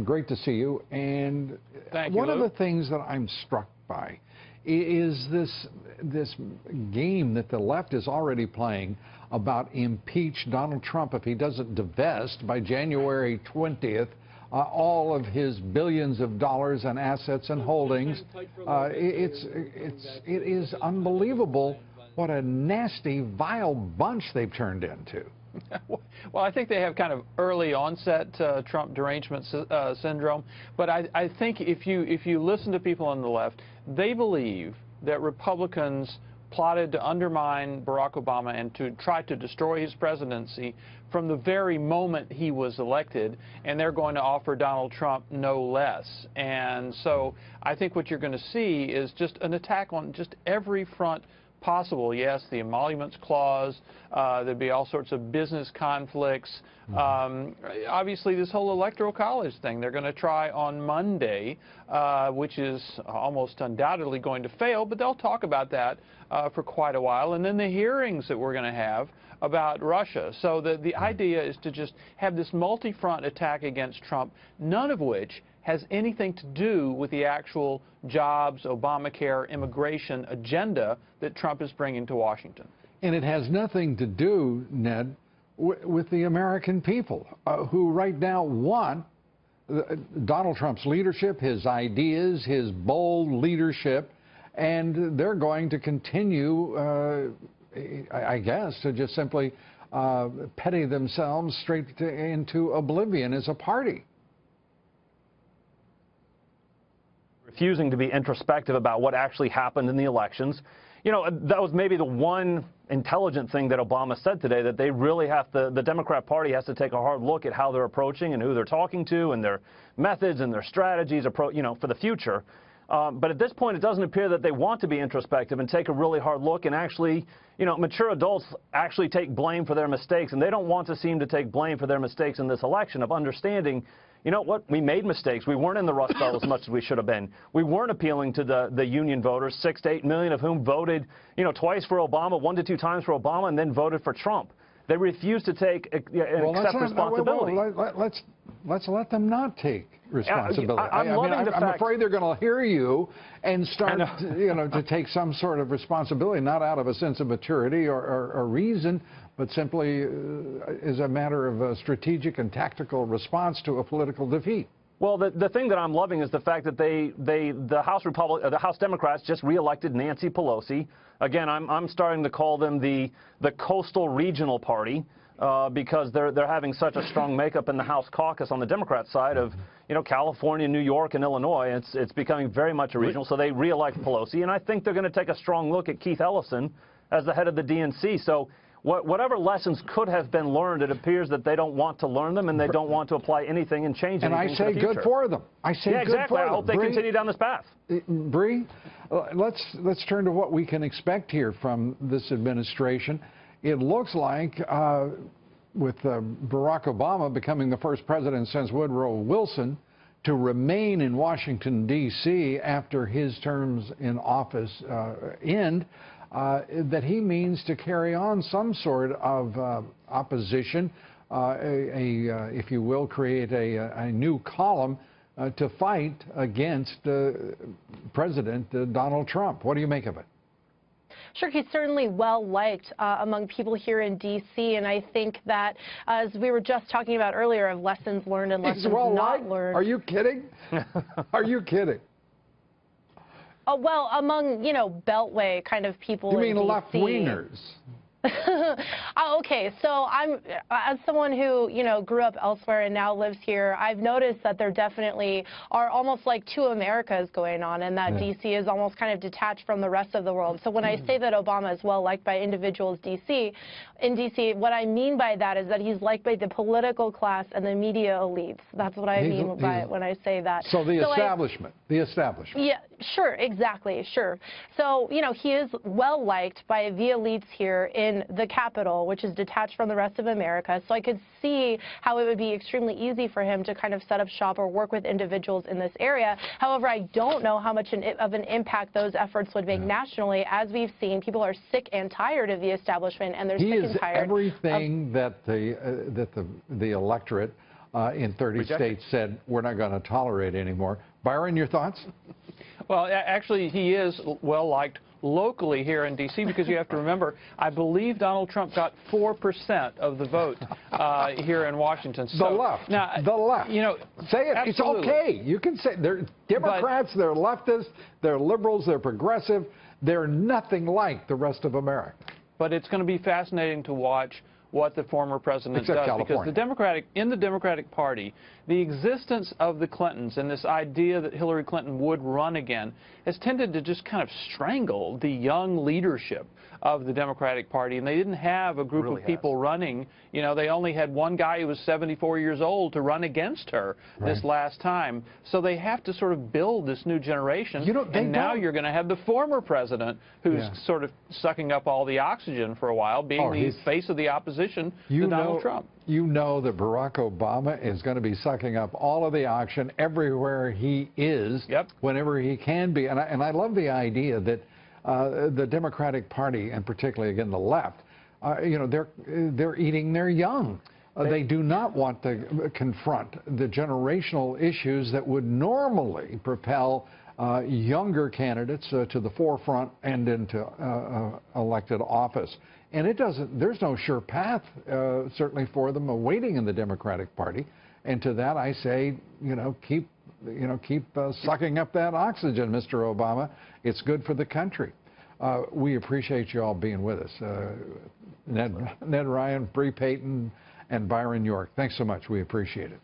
great to see you. And Thank you, one of Luke. the things that I'm struck by is this game that the left is already playing about impeach Donald Trump if he doesn't divest by January 20th all of his billions of dollars and assets and holdings. It is unbelievable what a nasty, vile bunch they've turned into. Well, I think they have kind of early onset Trump derangement syndrome. But I think if you listen to people on the left, they believe that Republicans plotted to undermine Barack Obama and to try to destroy his presidency from the very moment he was elected, and they're going to offer Donald Trump no less. And so I think what you're going to see is just an attack on just every front possible. Yes, the emoluments clause, there'd be all sorts of business conflicts. Obviously, this whole electoral college thing, they're going to try on Monday, which is almost undoubtedly going to fail, but they'll talk about that for quite a while. And then the hearings that we're going to have about Russia. So the idea is to just have this multi-front attack against Trump, none of which has anything to do with the actual jobs, Obamacare, immigration agenda that Trump is bringing to Washington. And it has nothing to do, Ned, with the American people who right now want Donald Trump's leadership, his ideas, his bold leadership, and they're going to continue, I guess, to just simply petty themselves straight into oblivion as a party. Refusing to be introspective about what actually happened in the elections. You know, that was maybe the one intelligent thing that Obama said today, that they really have to, the Democrat Party has to take a hard look at how they're approaching and who they're talking to and their methods and their strategies, you know, for the future. But at this point, it doesn't appear that they want to be introspective and take a really hard look and actually, you know, mature adults actually take blame for their mistakes, and they don't want to seem to take blame for their mistakes in this election, of understanding, you know what, we made mistakes. We weren't in the Rust Belt as much as we should have been. We weren't appealing to the union voters, 6 to 8 million of whom voted, you know, twice for Obama, 1 to 2 times for Obama, and then voted for Trump. They refused to take and accept responsibility. Let's let them not take responsibility. I'm afraid they're going to hear you and start, you know, to take some sort of responsibility, not out of a sense of maturity or reason, but simply as a matter of a strategic and tactical response to a political defeat. Well, the thing that I'm loving is the fact that the House Democrats just reelected Nancy Pelosi. Again, I'm starting to call them the Coastal Regional Party because they're having such a strong makeup in the House caucus on the Democrat side of, you know, California, New York, and Illinois. It's becoming very much a regional. So they reelect Pelosi, and I think they're going to take a strong look at Keith Ellison as the head of the DNC. So whatever lessons could have been learned, it appears that they don't want to learn them and they don't want to apply anything and change anything. And I say good for them. I say good exactly. for them. I hope they continue down this path. Bree, let's turn to what we can expect here from this administration. It looks like with Barack Obama becoming the first president since Woodrow Wilson to remain in Washington, D.C. after his terms in office end, that he means to carry on some sort of opposition, if you will, create a new column to fight against President Donald Trump. What do you make of it? Sure, he's certainly well-liked among people here in D.C., and I think that, as we were just talking about earlier, of lessons learned and lessons not learned. Are you kidding? Are you kidding? Well, among, you know, Beltway kind of people in D.C. You mean left-wingers? Okay, so as someone who, you know, grew up elsewhere and now lives here, I've noticed that there definitely are almost like two Americas going on, and that D.C. is almost kind of detached from the rest of the world. So when I say that Obama is well liked by individuals in D.C., what I mean by that is that he's liked by the political class and the media elites. That's what I mean by when I say that. So the establishment. The establishment. Yeah, sure, exactly, sure. So, you know, he is well liked by the elites here in the Capitol, which is detached from the rest of America. So I could see how it would be extremely easy for him to kind of set up shop or work with individuals in this area. However, I don't know how much of an impact those efforts would make nationally. As we've seen, people are sick and tired of the establishment, and they're sick and tired. Everything that the electorate in 30 states said we're not going to tolerate anymore. Byron, your thoughts? Well, actually, he is well liked locally here in D.C. because you have to remember, I believe Donald Trump got 4% of the vote here in Washington. So, the left. Now, the left. You know, say it. absolutely. It's okay. You can say they're Democrats, they're leftists, they're liberals, they're progressive. They're nothing like the rest of America. But it's going to be fascinating to watch what the former president Except does, California. because in the Democratic Party, the existence of the Clintons and this idea that Hillary Clinton would run again has tended to just kind of strangle the young leadership of the Democratic Party, and they didn't have a group of people running. You know, they only had one guy who was 74 years old to run against her this last time. So they have to sort of build this new generation. And now you're going to have the former president who's sort of sucking up all the oxygen for a while, being the face of the opposition to Donald Trump. You know that Barack Obama is going to be sucking up all of the oxygen everywhere he is, whenever he can be. And I love the idea that the Democratic Party, and particularly, again, the left, you know, they're eating their young. They do not want to confront the generational issues that would normally propel younger candidates to the forefront and into elected office. And there's no sure path, certainly for them, awaiting in the Democratic Party. And to that I say, keep sucking up that oxygen, Mr. Obama. It's good for the country. We appreciate you all being with us. Ned Ryan, Bree Payton, and Byron York, thanks so much. We appreciate it.